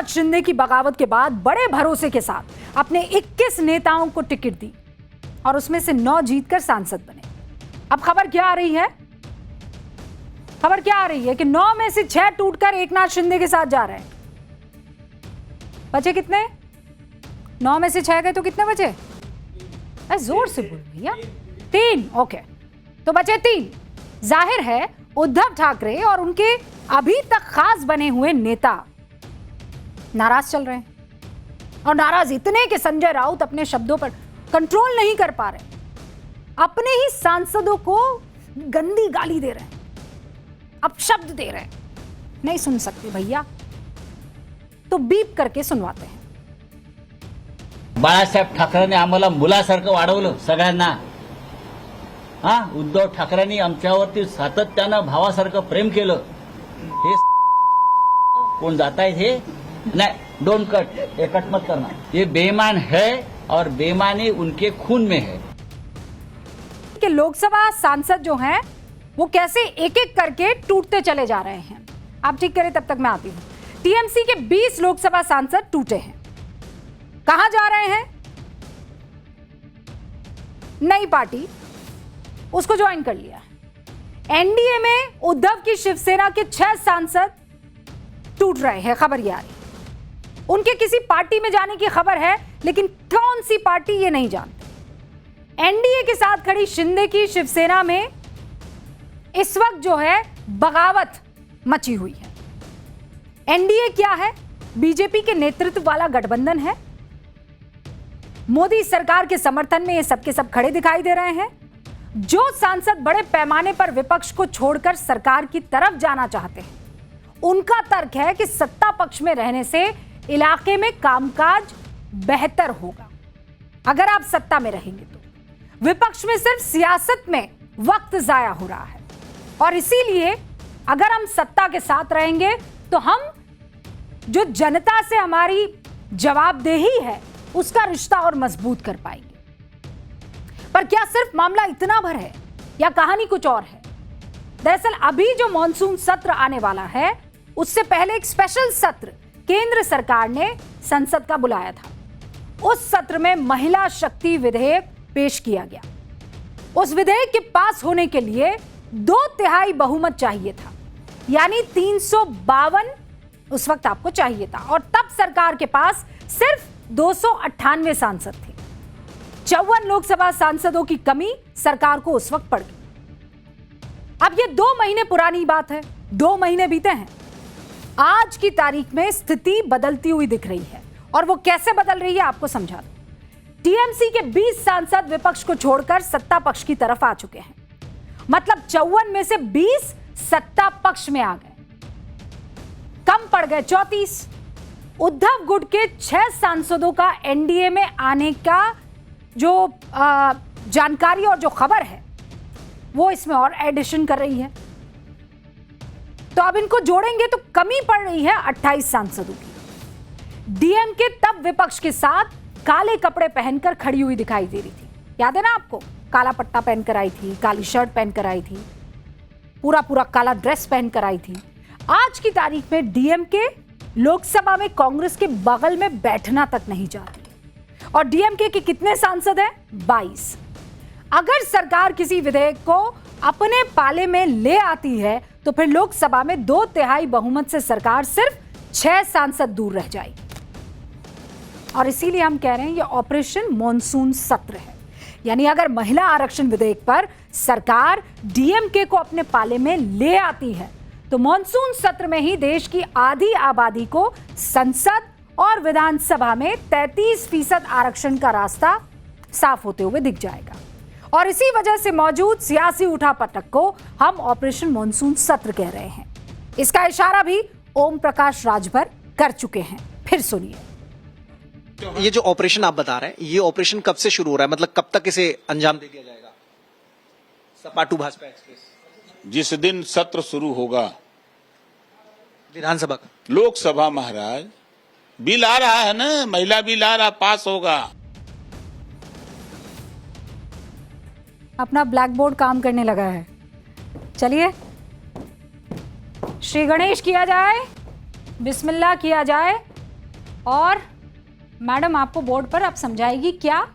एकनाथ शिंदे की बगावत के बाद बड़े भरोसे के साथ अपने 21 नेताओं को टिकट दी और उसमें से 9 जीतकर सांसद बने। अब खबर क्या आ रही है? खबर क्या आ रही है कि 9 में से 6 टूटकर एकनाथ शिंदे के साथ जा रहे हैं। बचे कितने? 9 में से 6 गए तो कितने बचे? जोर से बोल भैया। 3। ओके, तो बचे 3। जाहिर है उद्धव ठाकरे और उनके अभी तक खास बने हुए नेता नाराज चल रहे हैं और नाराज इतने कि संजय राउत अपने शब्दों पर कंट्रोल नहीं कर पा रहे, अपने ही सांसदों को गंदी गाली दे रहे हैं, अपशब्द दे रहे हैं। नहीं सुन सकते भैया, तो बीप करके सुनवाते हैं। बाळासाहेब ठाकरेंनी आम्हाला मुलासारखं वाढवलं सगळ्यांना। उद्धव ठाकरेंनी आमच्यावरती सातत्यानं भावासारखं प्रेम केलं। हे कोण जातायत हे? नहीं, डोंट कट, ये कट मत करना। ये बेईमान है और बेईमानी उनके खून में है। कि लोकसभा सांसद जो हैं वो कैसे एक एक करके टूटते चले जा रहे हैं। आप ठीक करें, तब तक मैं आती हूं। टीएमसी के 20 लोकसभा सांसद टूटे हैं। कहां जा रहे हैं? नई पार्टी, उसको ज्वाइन कर लिया है। एनडीए में उद्धव की शिवसेना के 6 सांसद टूट रहे हैं। खबर ये आ रही, उनके किसी पार्टी में जाने की खबर है, लेकिन कौन सी पार्टी ये नहीं जानते। एनडीए के साथ खड़ी शिंदे की शिवसेना में इस वक्त जो है बगावत मची हुई है। एनडीए क्या है? बीजेपी के नेतृत्व वाला गठबंधन है। मोदी सरकार के समर्थन में ये सबके सब खड़े दिखाई दे रहे हैं। जो सांसद बड़े पैमाने पर विपक्ष को छोड़कर सरकार की तरफ जाना चाहते हैं, उनका तर्क है कि सत्ता पक्ष में रहने से इलाके में कामकाज बेहतर होगा। अगर आप सत्ता में रहेंगे तो विपक्ष में सिर्फ सियासत में वक्त जाया हो रहा है, और इसीलिए अगर हम सत्ता के साथ रहेंगे तो हम जो जनता से हमारी जवाबदेही है उसका रिश्ता और मजबूत कर पाएंगे। पर क्या सिर्फ मामला इतना भर है या कहानी कुछ और है? दरअसल अभी जो मॉनसून सत्र आने वाला है, उससे पहले एक स्पेशल सत्र केंद्र सरकार ने संसद का बुलाया था। उस सत्र में महिला शक्ति विधेयक पेश किया गया। उस विधेयक के पास होने के लिए 2/3 बहुमत चाहिए था, यानी 352 उस वक्त आपको चाहिए था, और तब सरकार के पास सिर्फ 298 सांसद थे। 54 लोकसभा सांसदों की कमी सरकार को उस वक्त पड़ गई। अब ये 2 महीने पुरानी बात है, 2 महीने बीते हैं। आज की तारीख में स्थिति बदलती हुई दिख रही है, और वो कैसे बदल रही है आपको समझा दूं। टीएमसी के 20 सांसद विपक्ष को छोड़कर सत्ता पक्ष की तरफ आ चुके हैं। मतलब 54 में से 20 सत्ता पक्ष में आ गए, कम पड़ गए 34। उद्धव गुट के 6 सांसदों का एनडीए में आने का जो जानकारी और जो खबर है वो इसमें और एडिशन कर रही है। तो अब इनको जोड़ेंगे तो कमी पड़ रही है 28 सांसदों की। डीएमके तब विपक्ष के साथ काले कपड़े पहनकर खड़ी हुई दिखाई दे रही थी, याद है ना आपको? काला पट्टा पहनकर आई थी, काली शर्ट पहनकर आई थी, पूरा काला ड्रेस पहनकर आई थी। आज की तारीख में डीएमके लोकसभा में कांग्रेस के बगल में बैठना तक नहीं चाहती। और डीएमके के कितने सांसद हैं? 22। अगर सरकार किसी विधेयक को अपने पाले में ले आती है तो फिर लोकसभा में 2/3 बहुमत से सरकार सिर्फ 6 सांसद दूर रह जाएगी। और इसीलिए हम कह रहे हैं ये ऑपरेशन मॉनसून सत्र है। यानी अगर महिला आरक्षण विधेयक पर सरकार डीएमके को अपने पाले में ले आती है तो मॉनसून सत्र में ही देश की आधी आबादी को संसद और विधानसभा में 33% आरक्षण का रास्ता साफ होते हुए दिख जाएगा। और इसी वजह से मौजूद सियासी उठापटक को हम ऑपरेशन मॉनसून सत्र कह रहे हैं। इसका इशारा भी ओम प्रकाश राजभर कर चुके हैं। फिर सुनिए। ये जो ऑपरेशन आप बता रहे हैं, ये ऑपरेशन कब से शुरू हो रहा है? मतलब कब तक इसे अंजाम दे दिया जाएगा? सपा टू भाजपा एक्सप्रेस जिस दिन सत्र शुरू होगा विधानसभा का, लोकसभा महाराज बिल आ रहा है ना, महिला बिल आ रहा, पास होगा। अपना ब्लैक बोर्ड काम करने लगा है। चलिए श्री गणेश किया जाए, बिस्मिल्लाह किया जाए और मैडम आपको बोर्ड पर अब समझाएगी क्या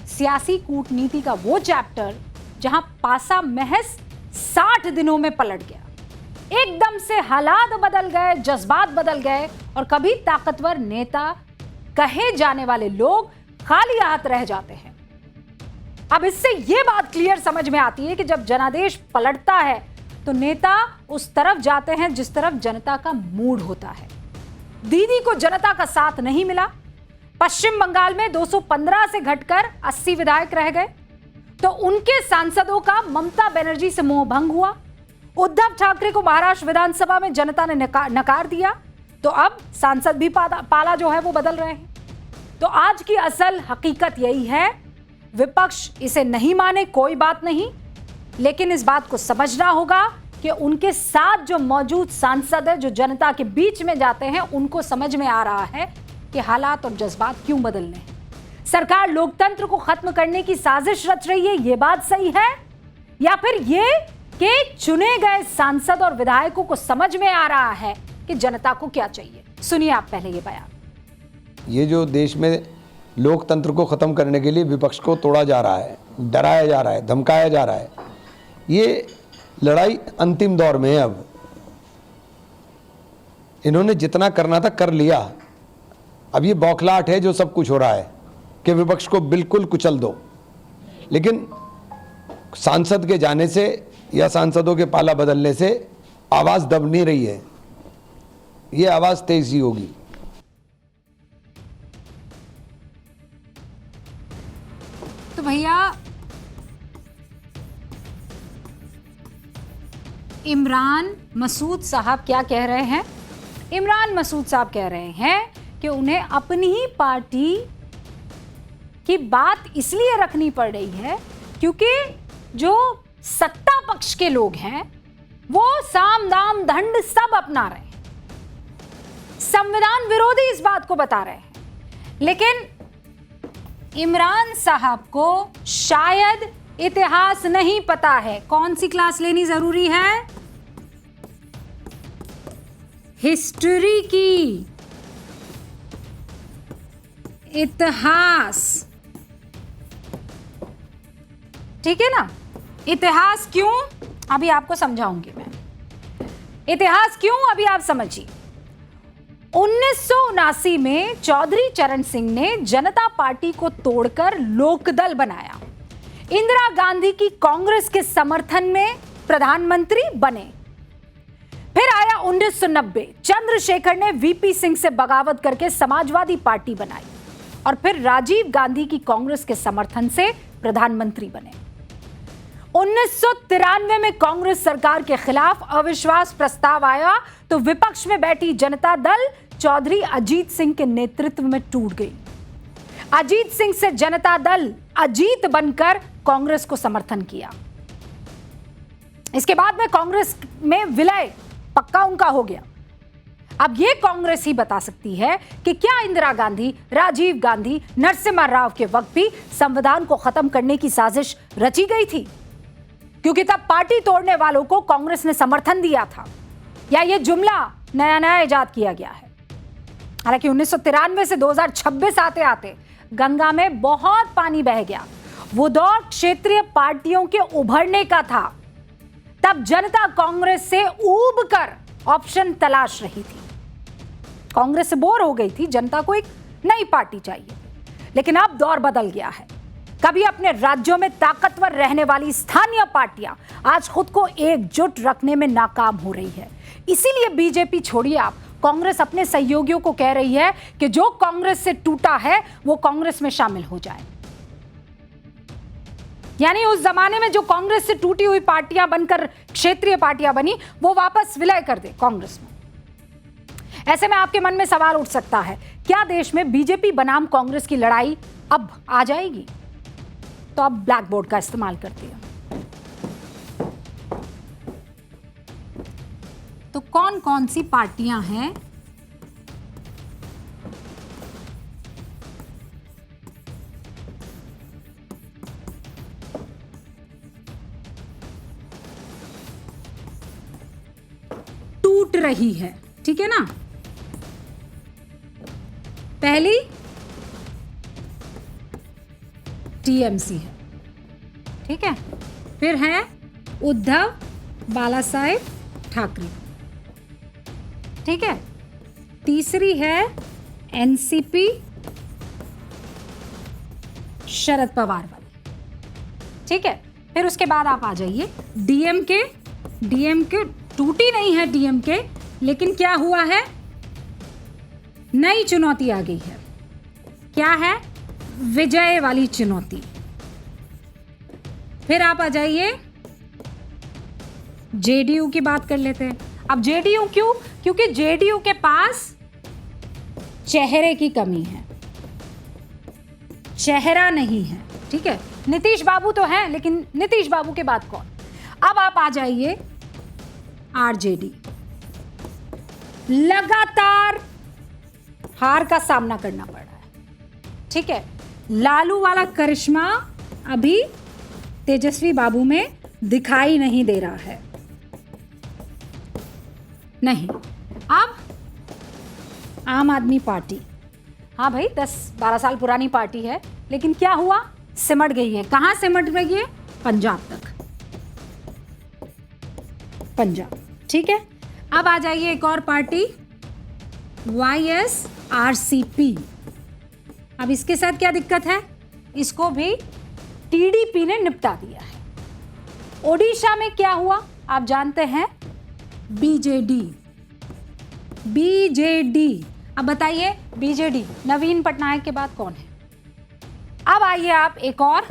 सियासी कूटनीति का वो चैप्टर जहां पासा महज 60 दिनों में पलट गया। एकदम से हालात बदल गए, जज्बात बदल गए और कभी ताकतवर नेता कहे जाने वाले लोग खाली हाथ रह जाते हैं। अब इससे यह बात क्लियर समझ में आती है कि जब जनादेश पलटता है तो नेता उस तरफ जाते हैं जिस तरफ जनता का मूड होता है। दीदी को जनता का साथ नहीं मिला। पश्चिम बंगाल में 215 से घटकर 80 विधायक रह गए तो उनके सांसदों का ममता बनर्जी से मोह भंग हुआ। उद्धव ठाकरे को महाराष्ट्र विधानसभा में जनता ने नकार दिया तो अब सांसद भी पाला जो है वो बदल रहे हैं। तो आज की असल हकीकत यही है, विपक्ष इसे नहीं माने कोई बात नहीं, लेकिन इस बात को समझना होगा कि उनके साथ जो मौजूद सांसद है जो जनता के बीच में जाते हैं उनको समझ में आ रहा है कि हालात और जज्बात क्यों बदलने हैं। सरकार लोकतंत्र को खत्म करने की साजिश रच रही है, ये बात सही है, या फिर ये कि चुने गए सांसद और विधायकों को समझ में आ रहा है कि जनता को क्या चाहिए। सुनिए आप पहले ये बयान। ये जो देश में लोकतंत्र को ख़त्म करने के लिए विपक्ष को तोड़ा जा रहा है, डराया जा रहा है, धमकाया जा रहा है, ये लड़ाई अंतिम दौर में है। अब इन्होंने जितना करना था कर लिया। अब ये बौखलाहट है जो सब कुछ हो रहा है कि विपक्ष को बिल्कुल कुचल दो, लेकिन सांसद के जाने से या सांसदों के पाला बदलने से आवाज़ दब नहीं रही है, ये आवाज़ तेजी होगी। तो भैया इमरान मसूद साहब क्या कह रहे हैं? इमरान मसूद साहब कह रहे हैं कि उन्हें अपनी ही पार्टी की बात इसलिए रखनी पड़ रही है क्योंकि जो सत्ता पक्ष के लोग हैं वो साम दाम दंड सब अपना रहे हैं, संविधान विरोधी इस बात को बता रहे हैं। लेकिन इमरान साहब को शायद इतिहास नहीं पता है। कौन सी क्लास लेनी जरूरी है? हिस्ट्री की, इतिहास, ठीक है ना। इतिहास क्यों, अभी आपको समझाऊंगी मैं। इतिहास क्यों, अभी आप समझिए। 1979 में चौधरी चरण सिंह ने जनता पार्टी को तोड़कर लोकदल बनाया। इंदिरा गांधी की कांग्रेस के समर्थन में प्रधानमंत्री बने। फिर आया 1990, चंद्रशेखर ने वीपी सिंह से बगावत करके समाजवादी पार्टी बनाई और फिर राजीव गांधी की कांग्रेस के समर्थन से प्रधानमंत्री बने। 1993 में कांग्रेस सरकार के खिलाफ अविश्वास प्रस्ताव आया तो विपक्ष में बैठी जनता दल चौधरी अजीत सिंह के नेतृत्व में टूट गई। अजीत सिंह से जनता दल अजीत बनकर कांग्रेस को समर्थन किया। इसके बाद में कांग्रेस में विलय पक्का उनका हो गया। अब यह कांग्रेस ही बता सकती है कि क्या इंदिरा गांधी, राजीव गांधी, नरसिम्हा राव के वक्त भी संविधान को खत्म करने की साजिश रची गई थी, क्योंकि तब पार्टी तोड़ने वालों को कांग्रेस ने समर्थन दिया था, या यह जुमला नया नया इजाद किया गया है। हालांकि 1993 से 2026 आते आते गंगा में बहुत पानी बह गया। वो दौर क्षेत्रीय पार्टियों के उभरने का था। तब जनता कांग्रेस से ऊब कर ऑप्शन तलाश रही थी। कांग्रेस से बोर हो गई थी, जनता को एक नई पार्टी चाहिए। लेकिन अब दौर बदल गया है। कभी अपने राज्यों में ताकतवर रहने वाली स्थानीय पार्टियां आज खुद को एकजुट रखने में नाकाम हो रही है। इसीलिए बीजेपी छोड़िए आप, कांग्रेस अपने सहयोगियों को कह रही है कि जो कांग्रेस से टूटा है वो कांग्रेस में शामिल हो जाए। यानी उस जमाने में जो कांग्रेस से टूटी हुई पार्टियां बनकर क्षेत्रीय पार्टियां बनी, वो वापस विलय कर दे कांग्रेस में। ऐसे में आपके मन में सवाल उठ सकता है, क्या देश में बीजेपी बनाम कांग्रेस की लड़ाई अब आ जाएगी? तो अब ब्लैक बोर्ड का इस्तेमाल करते हैं। तो कौन कौन सी पार्टियां हैं? टूट रही है, ठीक है ना। पहली टीएमसी है, ठीक है। फिर है उद्धव बालासाहेब ठाकरे, ठीक है। तीसरी है एनसीपी शरद पवार वाली, ठीक है। फिर उसके बाद आप आ जाइए डीएमके। डीएमके टूटी नहीं है डीएमके, लेकिन क्या हुआ है, नई चुनौती आ गई है। क्या है, विजय वाली चुनौती। फिर आप आ जाइए जेडीयू की बात कर लेते हैं। अब जेडीयू क्यों, क्योंकि जेडीयू के पास चेहरे की कमी है, चेहरा नहीं है, ठीक है। नीतीश बाबू तो हैं, लेकिन नीतीश बाबू के बाद कौन। अब आप आ जाइए आरजेडी, लगातार हार का सामना करना पड़ रहा है, ठीक है। लालू वाला करिश्मा अभी तेजस्वी बाबू में दिखाई नहीं दे रहा है, नहीं। अब आम आदमी पार्टी, हाँ भाई 10-12 साल पुरानी पार्टी है, लेकिन क्या हुआ, सिमट गई है। कहां सिमट गई है, पंजाब तक, पंजाब, ठीक है। अब आ जाइए एक और पार्टी YSRCP। अब इसके साथ क्या दिक्कत है, इसको भी टीडीपी ने निपटा दिया है। ओडिशा में क्या हुआ आप जानते हैं, बीजेडी। अब बताइए बीजेडी, नवीन पटनायक के बाद कौन है। अब आइए आप एक और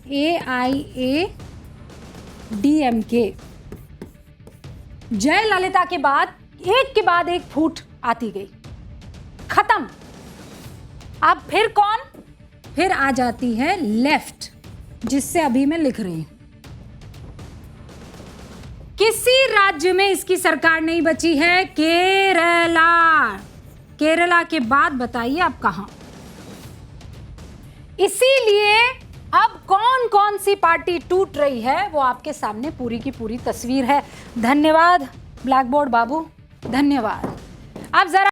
AIADMK। जयललिता के बाद एक फूट आती गई, खत्म। अब फिर कौन, फिर आ जाती है लेफ्ट, जिससे अभी मैं लिख रही हूं। किसी राज्य में इसकी सरकार नहीं बची है, केरला के बाद बताइए अब कहां। इसीलिए अब कौन कौन सी पार्टी टूट रही है वो आपके सामने पूरी की पूरी तस्वीर है। धन्यवाद ब्लैक बोर्ड बाबू, धन्यवाद। अब जरा